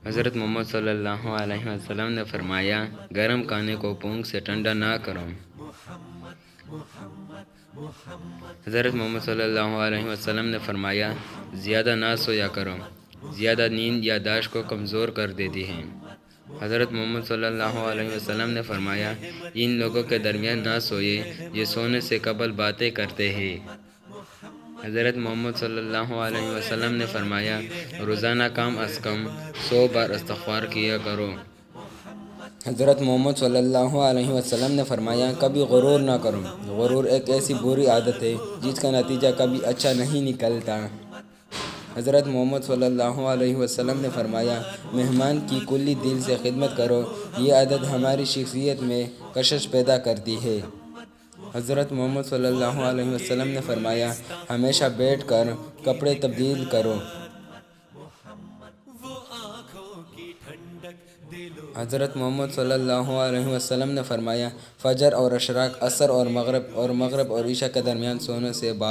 حضرت محمد صلی اللہ علیہ وسلم نے فرمایا گرم کھانے کو پونک سے ٹھنڈا نہ کرو۔ حضرت محمد صلی اللہ علیہ وسلم نے فرمایا زیادہ نہ سویا کرو، زیادہ نیند یادداشت کو کمزور کر دیتی ہے۔ حضرت محمد صلی اللہ علیہ وسلم نے فرمایا ان لوگوں کے درمیان نہ سوئے یہ سونے سے قبل باتیں کرتے ہیں۔ حضرت محمد صلی اللہ علیہ وسلم نے فرمایا روزانہ کم از کم 100 بار استغفار کیا کرو۔ حضرت محمد صلی اللہ علیہ وسلم نے فرمایا کبھی غرور نہ کرو۔ غرور ایک ایسی بری عادت ہے جس کا نتیجہ کبھی اچھا نہیں نکلتا۔ حضرت محمد صلی اللہ علیہ وسلم نے فرمایا مہمان کی کلی دل سے خدمت کرو، یہ عادت ہماری شخصیت میں کشش پیدا کرتی ہے۔ حضرت محمد صلی اللہ علیہ وسلم نے فرمایا ہمیشہ بیٹھ کر کپڑے تبدیل کرو۔ حضرت محمد صلی اللہ علیہ وسلم نے فرمایا فجر اور اشراق، عصر اور مغرب اور عشاء کے درمیان سونے سے بعد